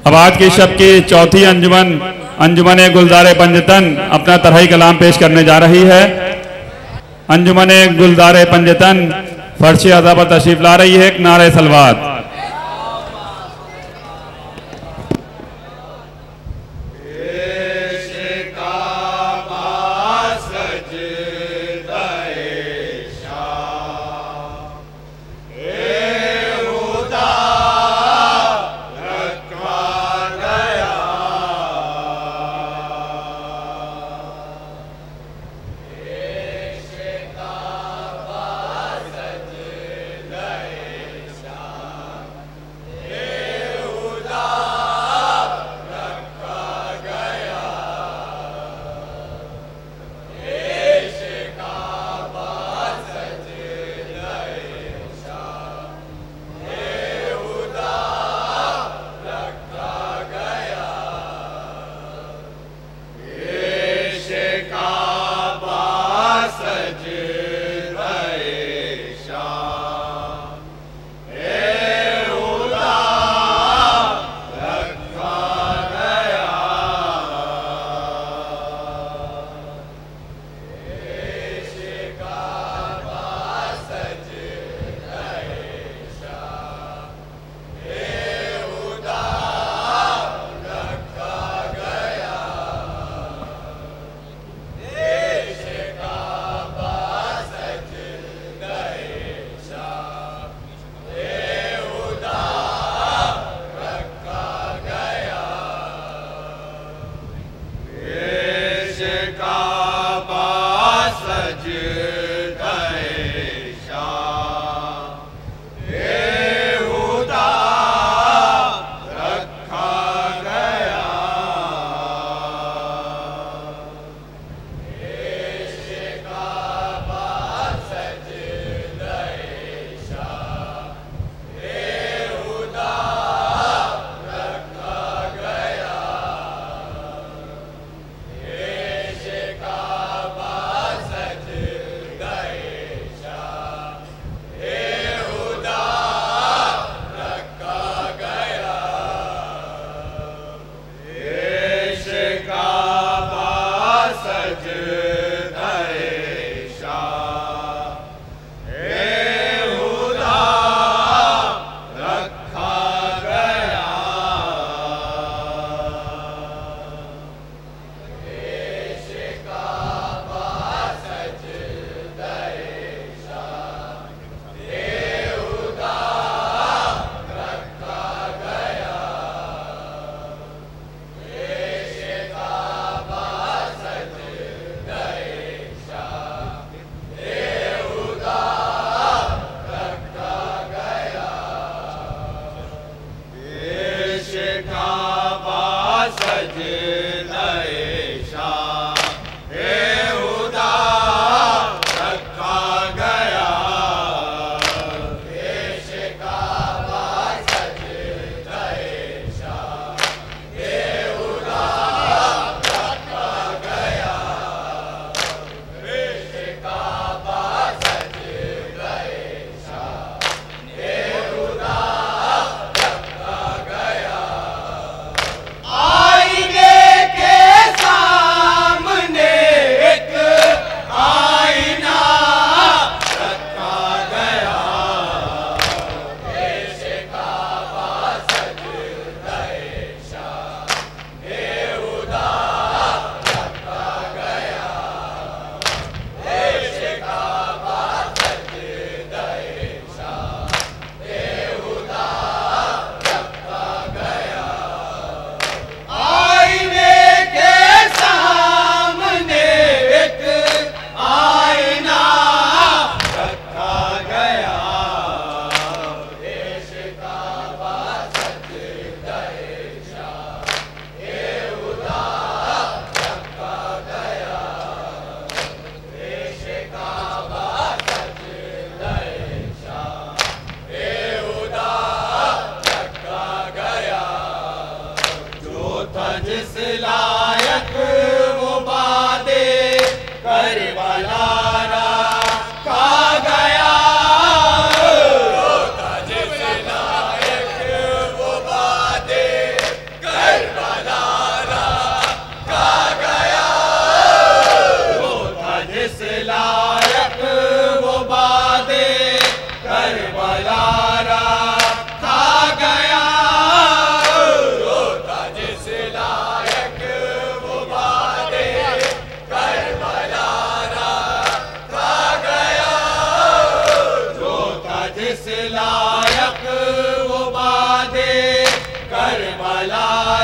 अब आज की शब की चौथी अंजुमन अंजुमन गुलदार पंजतन अपना तरही कलाम पेश करने जा रही है। अंजुमन गुलदार पंजतन फर्श अदा पर तशरीफ ला रही है। एक नारे सलवात।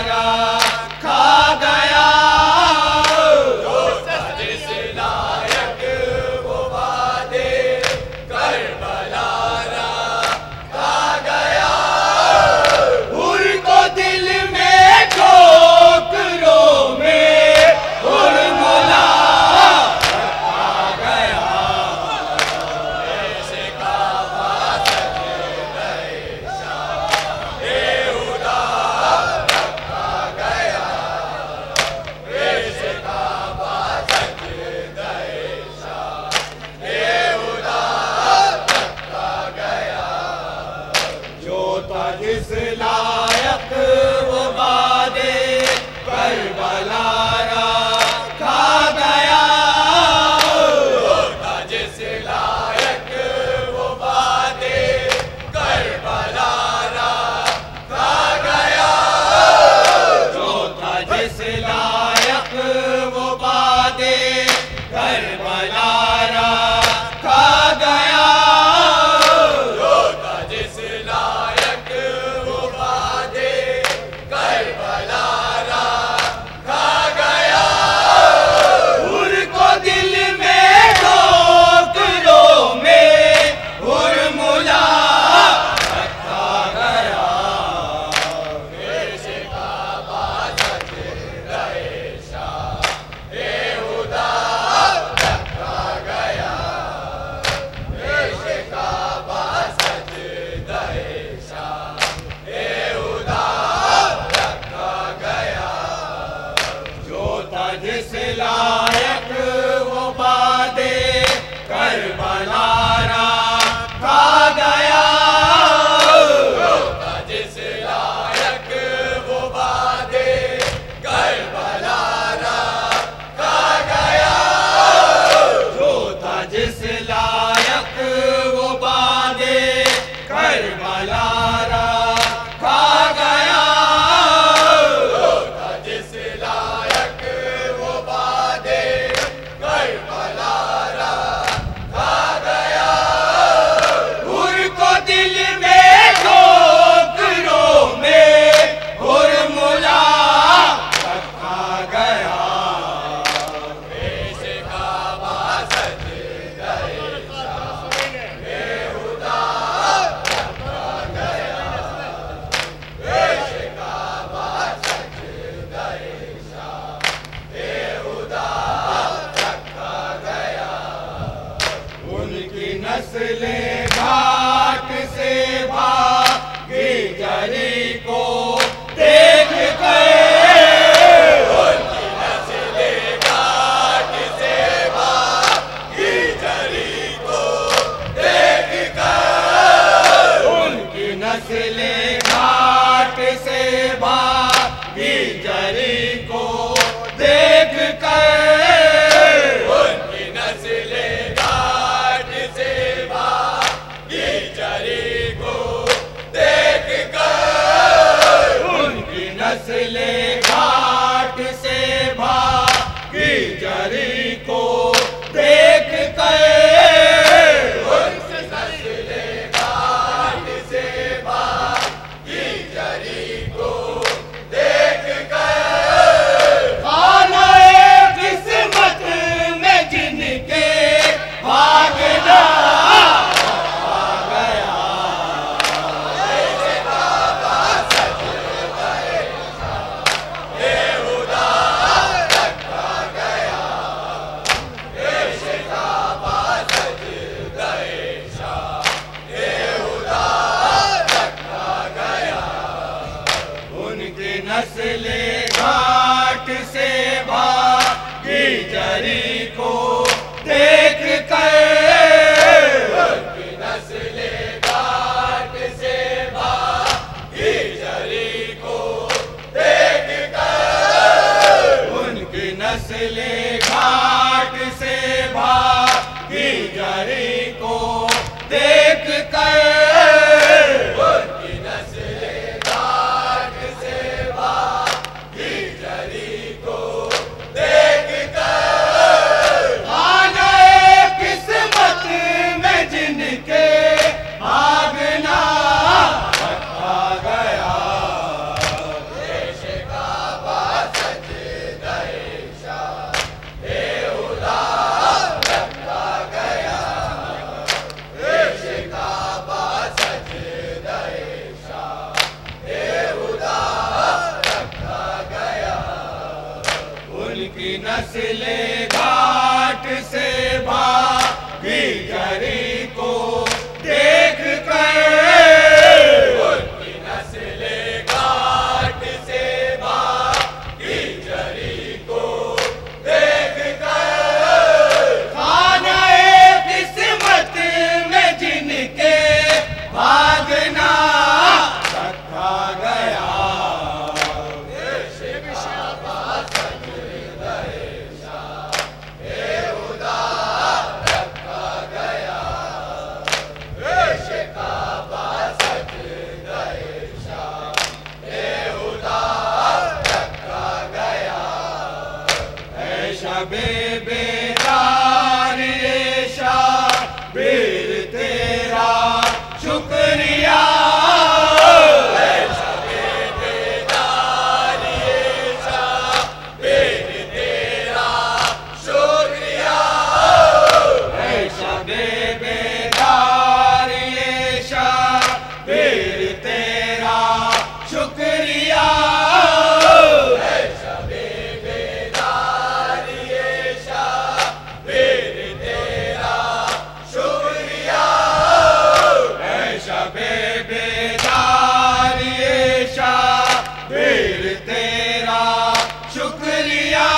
बलारा खा गया। जिस लायक वो वादे करबलारा खा गया। हुर को दिल में ठोकरों में हुरमुला खा गया। ऐसे काबा सजदे शाह बेहुदा खा गया। ऐसे काबा सजदे शाह बेहुदा खा गया। जो था जिस लायक वो वादे करबलारा खा गया। जो था जिस लायक वो वादे करबलारा खा गया। जो था जिस लायक वो वादे करबलारा खा गया। जो था जिस लायक वो वादे करबलारा खा गया। हुर को दिल में ठोकरों में हुरमुला खा गया। ऐसे काबा सजदे शाह बेहुदा खा गया। ऐसे काबा सजदे शाह बेहुदा खा गया। जो था जिस लायक वो वादे करबलारा खा गया। जो था जिस लायक वो वादे करबलारा खा गया। जो था जिस लायक वो वादे करबलारा खा गया। जो था जिस लायक वो वादे करबलारा खा गया। हुर को दिल में ठोकरों में हुरमुला खा गया। ऐसे काबा सजदे शाह बेहुदा खा गया। ऐसे काबा सजदे शाह बेहुदा खा गया। उनकी नस्लें घाट से भागी जरी को देख कर। उनकी नस्लें घाट से भागी जरी को देख कर। उनकी नस्लें घाट से भागी जरी को देख कर। उनकी नस्लें घाट से भागी जरी को देख कर। उनकी नस्लें घाट से भागी जरी को देख कर। उनकी नस्लें घाट से भागी जरी को देख कर। खाना-ए किस्मत में जिनके भागना आ गया। ऐसे काबा सजदे शाह बेहुदा खा गया। ऐसे काबा सजदे शाह बेहुदा खा गया। उनकी नस्लें घाट से भागी जरी को देख कर। उनकी नस्लें घाट से भागी जरी को देख कर। उनकी नस्लें घाट से भागी जरी को देख कर। उनकी नस्लें घाट से भागी जरी को देख कर। नस्ले घाट से भागी जरी को देख कर, उनकी नस्ले घाट से भागी जरी को देख कर, खानाए किस्मत में जिनके भागना रखा गया। बेदार ये शाबिर तेरा शुक्रिया, बेदार ये शाबिर तेरा शुक्रिया,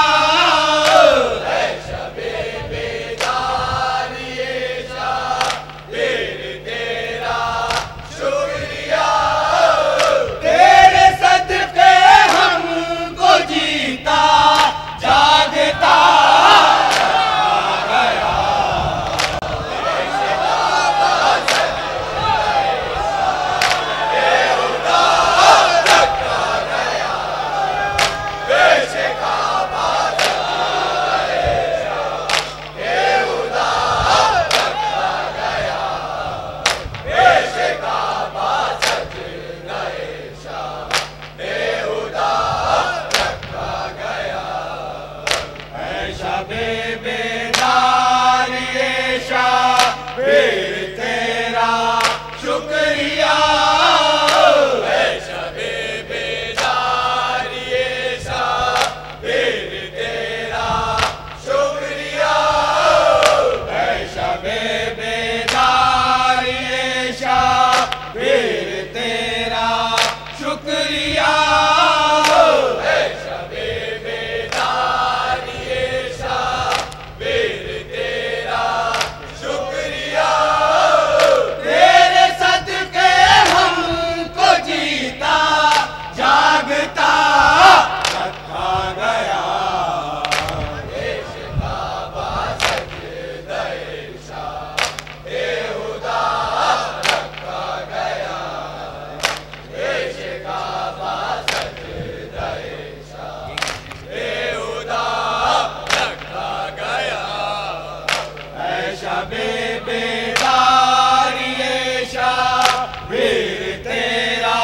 बेदार ये शाबिर तेरा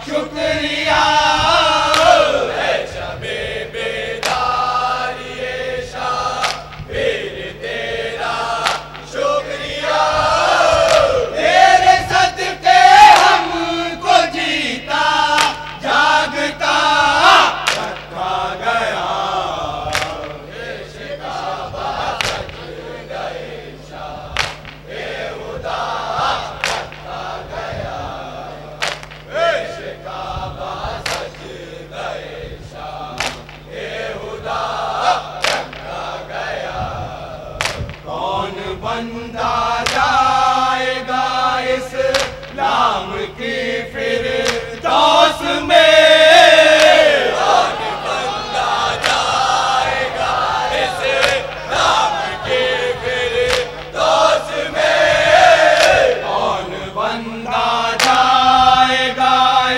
शुक्रिया, बंदा जाएगा इस्लाम की फिर दौस में, कौन बंदा जाएगा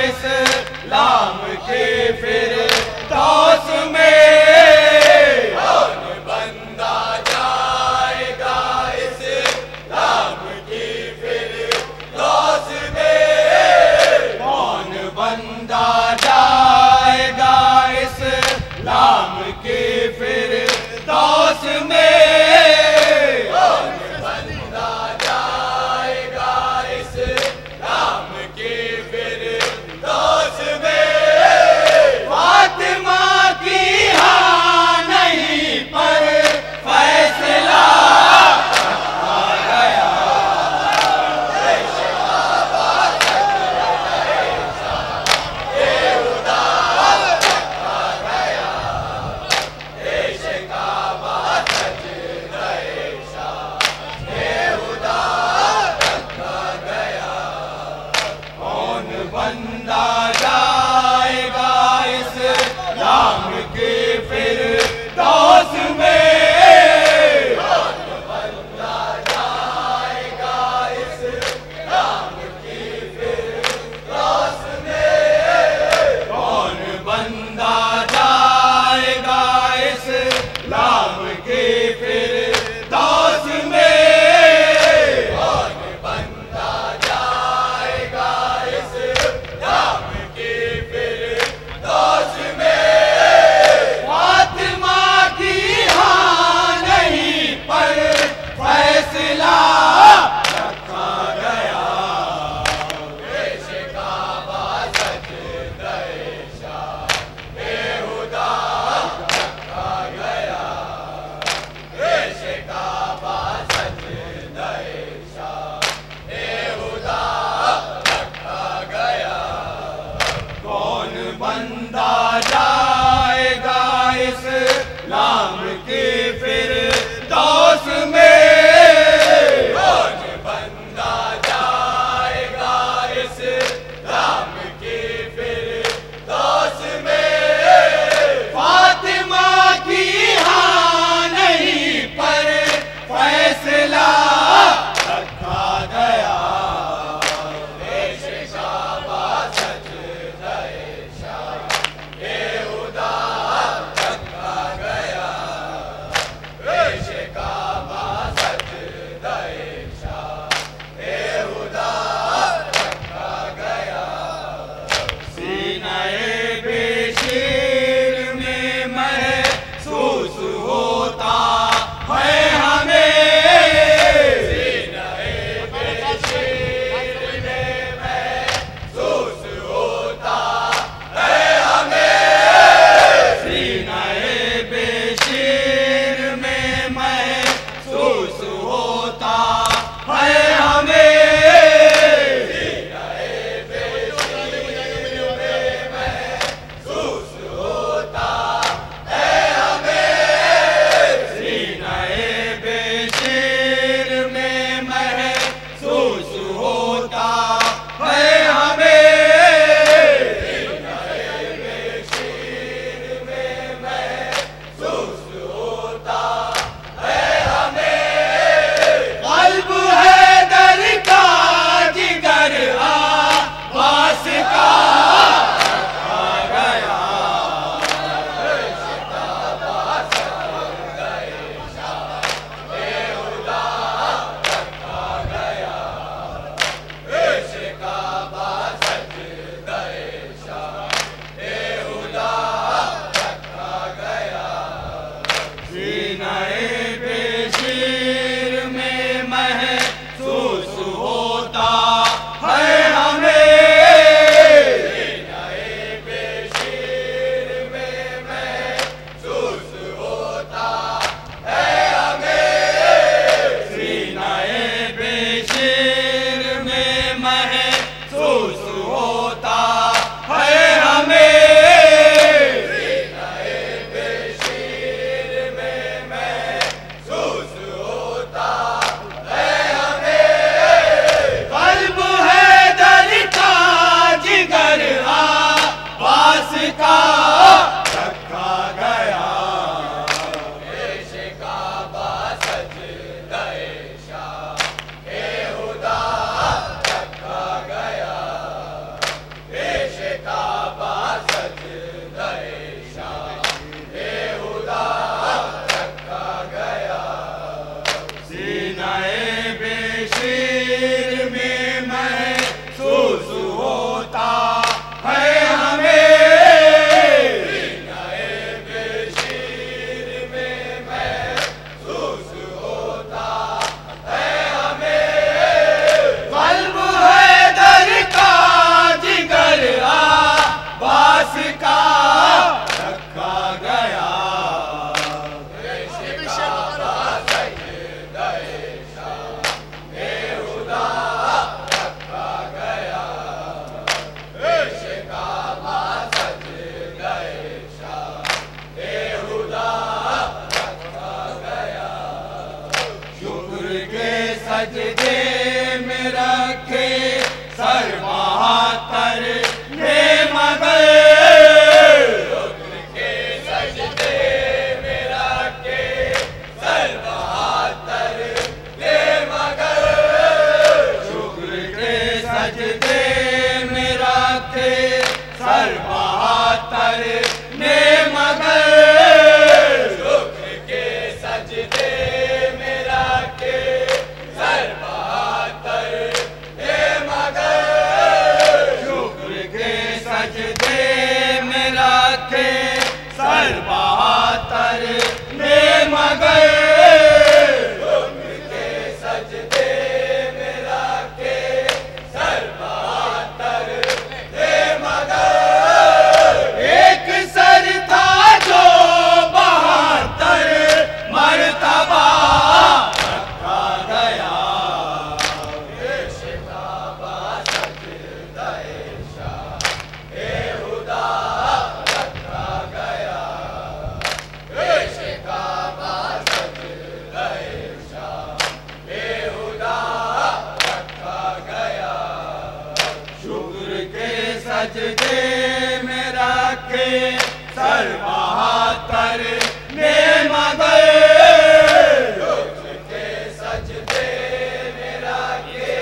इस्लाम की फिर दौस में, कौन बंदा जाएगा इस्लाम की फिर दौस में, सजदे में रखे सर बहातर ने मगर, शुक्र के सजदे में रखे सर बहातर ने मगर, शुक्र के सजदे में रखे सर बहातर ने मगर, शुक्र के सजदे में रखे सर बहातर ने मगर, शुक्र के सजदे में रखे सर बहातर ने मगर, शुक्र के सजदे में रखे सर बहातर ने मगर, एक सर था जो 72 मर्तबा रखा गया, बेशकाबा सजदाए शाह-ए खुदा रखा गया, बेशकाबा सजदाए शाह-ए खुदा रखा गया, शुक्र के सजदे में रखे सर बहातर ने मगर, शुक्र के सजदे में रखे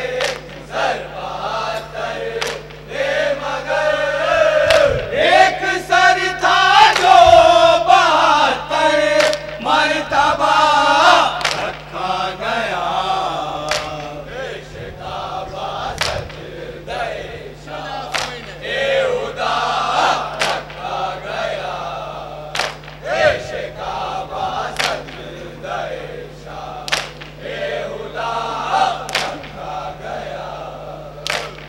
सर बहातर ने मगर, एक सर था जो 72 मर्तबा रखा गया, बेशकाबा सजदाए शाह-ए खुदा रखा गया, बेशकाबा सजदाए शाह-ए खुदा रखा गया,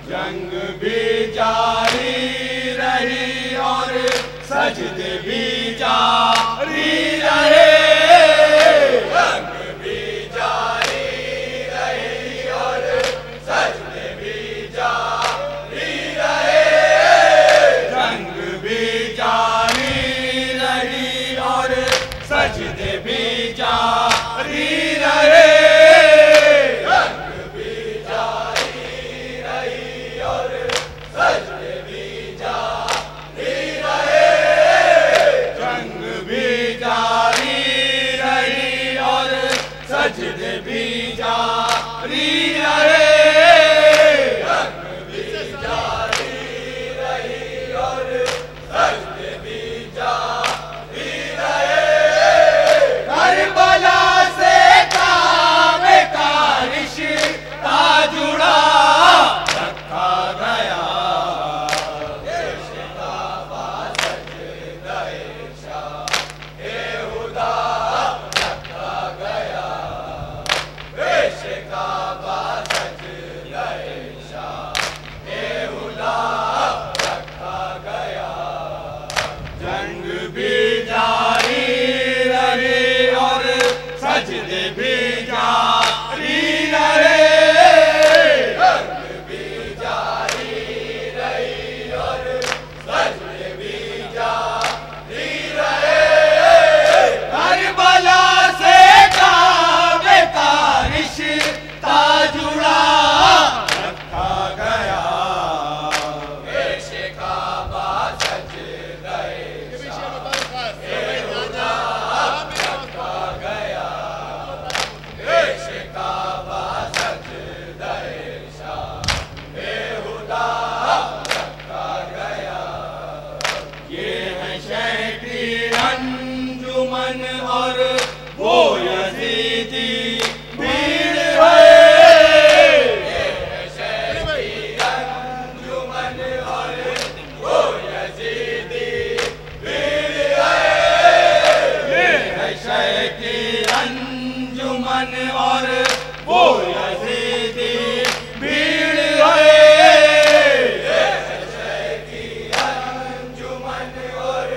जंग भी जारी रही और सजदे भी जारी रहे, जंग भी जारी रही और सजदे भी जारी रहे, जंग भी जारी रही और सजदे भी जारी रहे, जंग भी जारी रही और सजदे भी जारी रहे, जंग भी जारी रही और सजदे भी जारी रहे, जंग भी जारी रही और सजदे भी जारी रहे, करबला से काबे का रिश्ता जुड़ा रखा गया, बेशकाबा सजदाए शाह-ए खुदा रखा गया, बेशकाबा सजदाए शाह-ए खुदा रखा गया, जंग भी जारी रही और सजदे भी जारी रहे, जंग भी जारी रही और सजदे भी जारी रहे, करबला से काबे का रिश्ता जुड़ा रखा गया, बेशकाबा सजदाए शाह-ए खुदा रखा गया, बेशकाबा सजदाए शाह-ए खुदा रखा गया, ये है शहरी अंजुमन और वो यजीदी भीड़ है, ये है शहरी अंजुमन और वो यजीदी भीड़ है, ये है शहरी अंजुमन और वो यजीदी भीड़ है, ये है शहरी अंजुमन और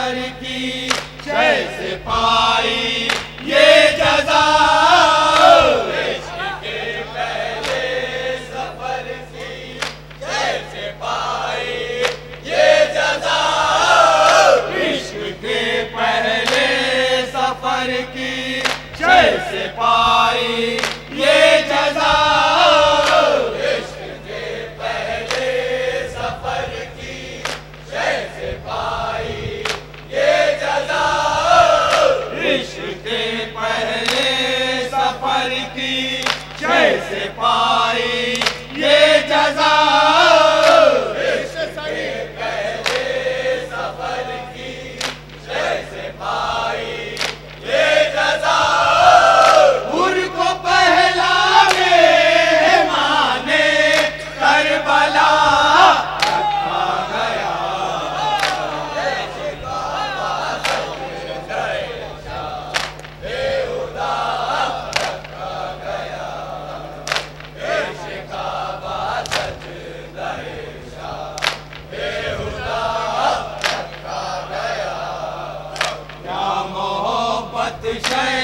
सफर की जय से पाई ये जज़ा, इश्क के पहले सफर की जय से पाई ये जज़ा, इश्क के पहले सफर की जय से पाई ये जज़ा, इश्क के पहले सफर की जय से पाई ये जज़ा, इश्क के पहले सफर की जय से पाई ये जज़ा, इश्क के पहले सफर की जय से पाई ये जज़ा, उनको पहला मेहमाने करबला रखा गया, बेहुदा रखा गया, इश्क़-ए-काबा सजदा-ए-शाह, बेहुदा रखा गया, क्या मोहब्बत शय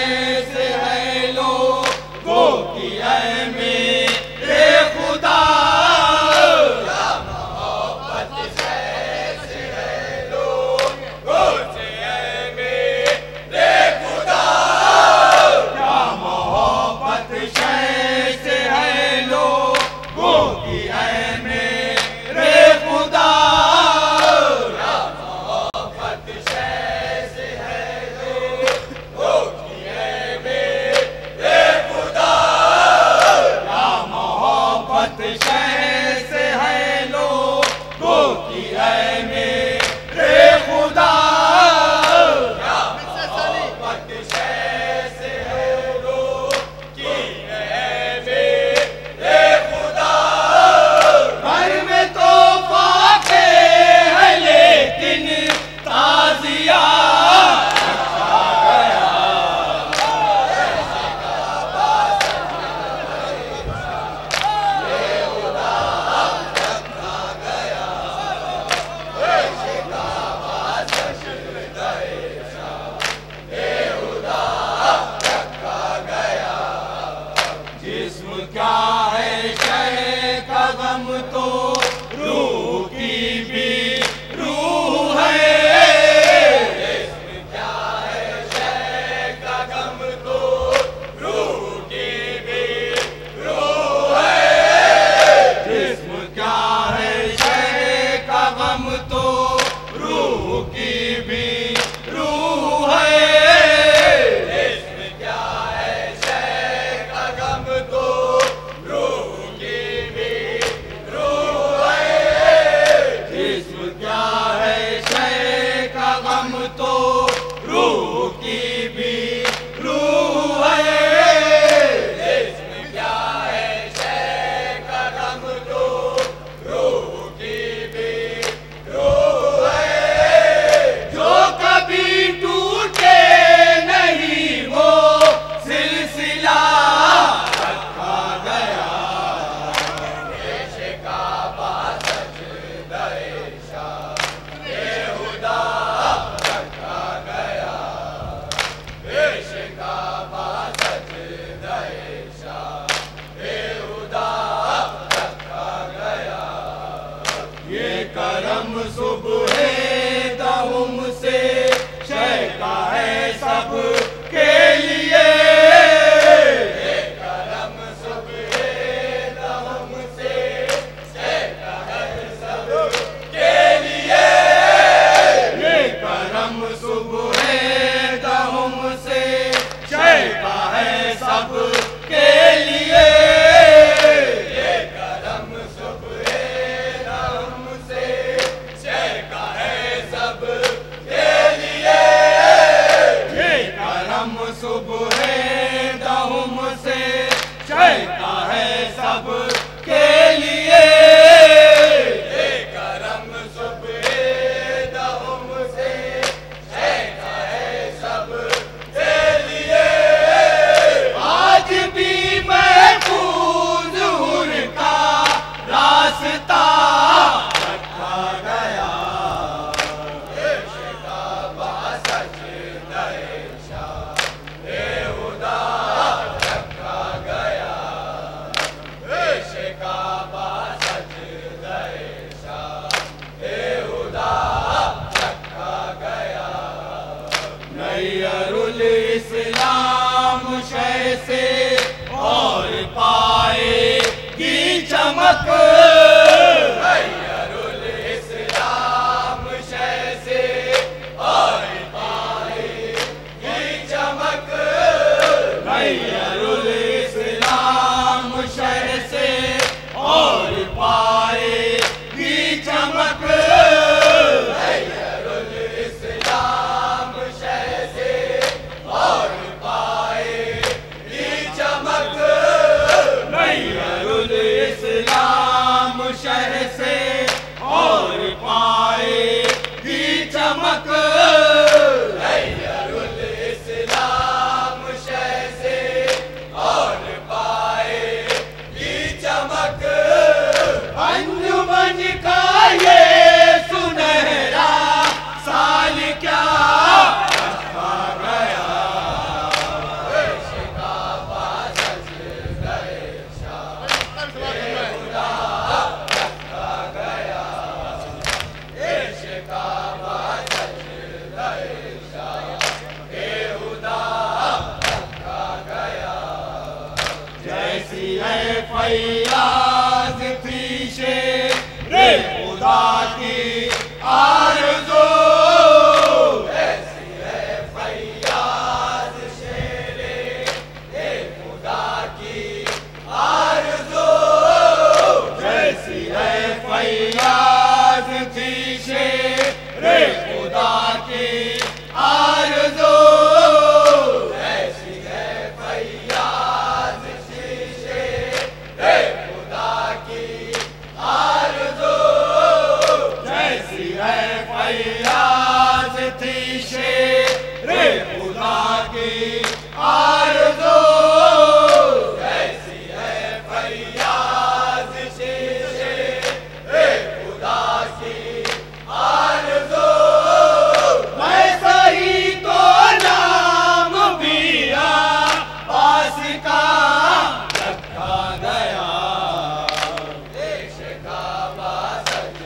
से है लोगों की ऐ मेरे खुदा, क्या मोहब्बत शय से है लोगों से ऐ मेरे खुदा, क्या मोहब्बत शय से है लोगों की ऐ मेरे खुदा, क्या मोहब्बत शय से है लोगों की ऐ मेरे खुदा, क्या मोहब्बत शय से है लोगों की ऐ मेरे खुदा, क्या मोहब्बत शय से है लोगों की ऐ मेरे खुदा, घर में तो फाके है लेकिन ताज़िया रखा गया, बेहुदा रखा गया, इश्क़-ए-काबा सजदा-ए-शाह, बेहुदा रखा गया, जिस्म क्या है शय का गम तो रूह की भी रूह है, जिस्म क्या है शय का गम तो रूह की भी रूह है, जिस्म क्या है शय का गम तो रूह की भी रूह है, जिस्म क्या है शय का गम तो रूह की भी रूह है, जिस्म क्या है शय का गम तो रूह की भी रूह है, जिस्म क्या है शय का गम तो रूह की भी रूह है, जो कभी टूटे नहीं वो सिलसिला रखा गया, इश्क़-ए-काबा सजदा-ए-शाह, बेहुदा रखा गया, इश्क़-ए-काबा सजदा-ए-शाह, बेहुदा रखा गया, ये करम सुबह-ए-दहुम से शय का है सब के लिए, ये करम सुबह-ए-दहुम से शय का है सब के लिए, ये करम सुबह-ए-दहुम से शय का है सब के लिए, ये करम सुबह-ए-दहुम से शय का है सब के लिए, ये करम सुबह-ए-दहुम से शय का है सब के लिए, ये करम सुबह-ए-दहुम से शय का है सब के लिए, आज भी महफूज उनका रास्ता रखा गया, इश्क़-ए-काबा अंजुमन का ये सुनहरा साल क्या रखा गया, देश का बासज गए शाह बेहुदा रखा गया, देश का बासज गए शाह बेहुदा रखा गया। जैसी है फैयाज थी शेरे खुदा की आरज़ू, ऐसी है फैयाज शेरे खुदा की आरज़ू, जैसी है फैयाज थी शेरे खुदा की आरज़ू, ऐसी है फैयाज थी शेरे खुदा की आरज़ू, जैसी है फैयाज थी शेरे खुदा की आरज़ू, जैसी है फैयाज थी शेरे खुदा की आरज़ू। वैसा ही तो नाम भी अब्बास का रखा गया, देश का बासज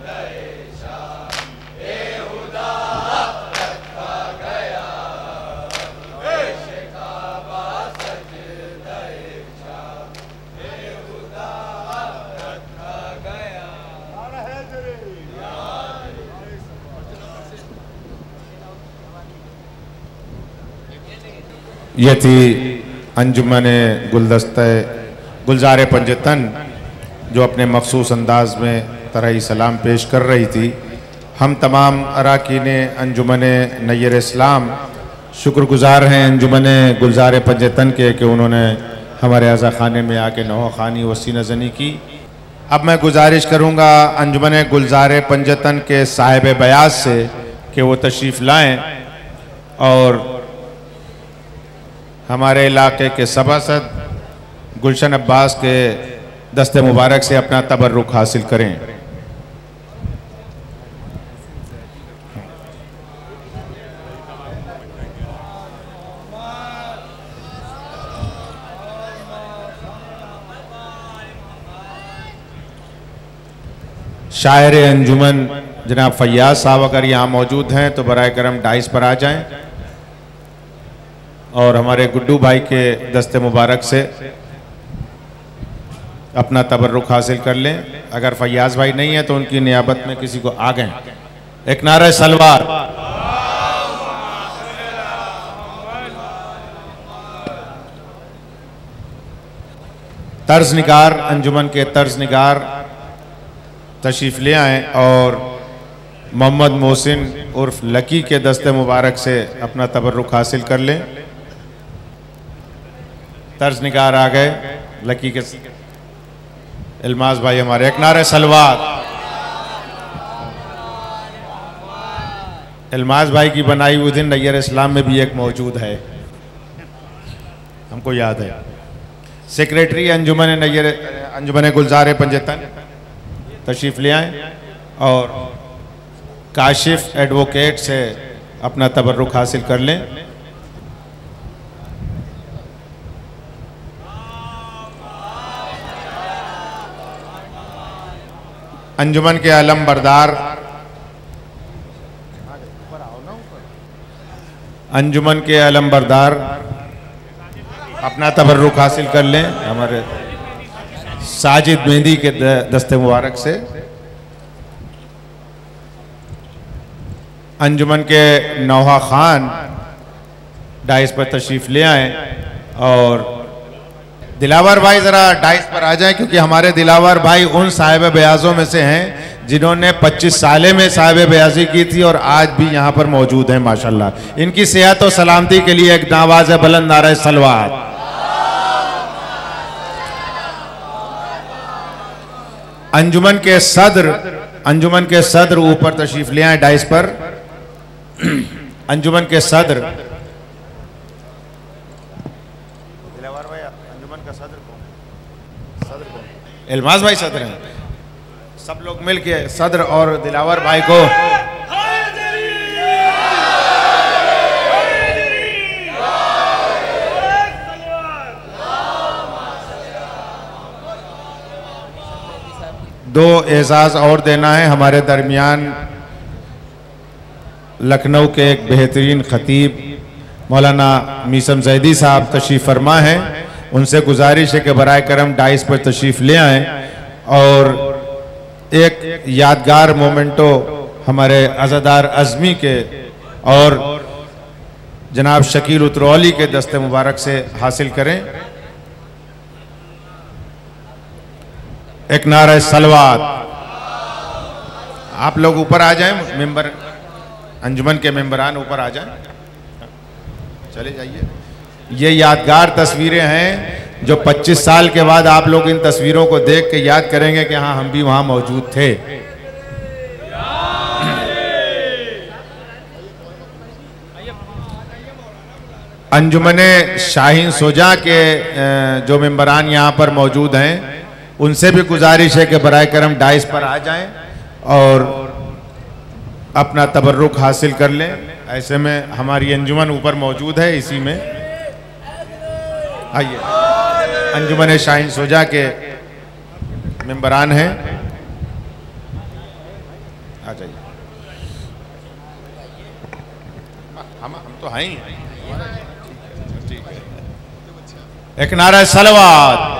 गए शाह बेहुदा रखा गया, देश का बासज गए शाह बेहुदा रखा गया। ये थी अंजुमन गुलज़ार पंजतन जो अपने मखसूस अंदाज में तरह सलाम पेश कर रही थी। हम तमाम अरकान अंजुमन नय्यर इस्लाम शुक्रगुजार हैं अंजुमन गुलज़ार पंजतन के कि उन्होंने हमारे अज़ा खाने में आके नौ खानी वसी नज़नी की। अब मैं गुजारिश करूँगा अंजुमन गुलज़ार पंजतन के साहिब बयास से कि वो तशरीफ़ लाएँ और हमारे इलाके के सभासद गुलशन अब्बास के दस्ते मुबारक से अपना तबर्रुक हासिल करें। शायर अंजुमन जनाब फैयाज साहब अगर यहाँ मौजूद हैं तो बराए करम डाइस पर आ जाएं और हमारे गुड्डू भाई के दस्ते मुबारक से अपना तबर्रुक हासिल कर लें। अगर फैयाज भाई नहीं है तो उनकी नियाबत में किसी को आ गए। एक नारा सलवार। तर्ज निगार अंजुमन के तर्ज निगार तशरीफ ले आए और मोहम्मद मोहसिन उर्फ लकी के दस्ते मुबारक से अपना तबर्रुक हासिल कर लें। तर्ज निगार आ गए लकी के इल्माज भाई हमारे। एक नारे सलवार। इल्माज भाई की बनाई हुई दिन नय्यर इस्लाम में भी एक मौजूद है, हमको याद है। सेक्रेटरी अंजुमन गुलज़ार पंजतन तशरीफ ले आए और काशिफ एडवोकेट से अपना तबर्रुक हासिल कर लें। अंजुमन के आलम बरदार अंजुमन के आलम बरदार अपना तबर्रुक हासिल कर लें हमारे साजिद मेहंदी के दस्ते मुबारक से। अंजुमन के नौहा खान डाइस पर तशरीफ ले आए और दिलावर भाई ज़रा डाइस पर आ जाएं क्योंकि हमारे दिलावर भाई उन साहिब बयाज़ों में से हैं जिन्होंने 25 साले में साहिब बयाज़ी की थी और आज भी यहाँ पर मौजूद हैं माशाल्लाह। इनकी सेहत और सलामती के लिए एक आवाज़ है बुलंद नारा सलवार। अंजुमन के सदर ऊपर तशरीफ ले आए डाइस पर। अंजुमन के सदर इल्माज भाई सदर हैं। सब लोग मिलके सदर और दिलावर भाई को दो एजाज और देना है। हमारे दरमियान लखनऊ के एक बेहतरीन खतीब मौलाना मीसम जैदी साहब तशरीफ़ फरमा हैं। उनसे गुजारिश है कि बराए करम डाइस पर तशरीफ़ ले आएँ और एक यादगार मोमेंटो हमारे अज़ादार अज़मी के और जनाब शकील उतरौली के दस्ते मुबारक से हासिल करें। एक नारा सलवात। आप लोग ऊपर आ जाएं, मेंबर अंजुमन के मेंबरान ऊपर आ जाएं, चले जाइए। ये यादगार तस्वीरें हैं जो 25 साल के बाद आप लोग इन तस्वीरों को देख के याद करेंगे कि हाँ हम भी वहां मौजूद थे। अंजुमने शाहीन सोजा के जो मेंबरान यहाँ पर मौजूद हैं उनसे भी गुजारिश है कि बराए करम डाइस पर आ जाएं और अपना तबर्रुक हासिल कर लें। ऐसे में हमारी अंजुमन ऊपर मौजूद है, इसी में आइए। अंजुमन शाहीन सोजा के मेंबरान हैं, आ जाइए। हम तो हैं ही। एक नारा सलवात।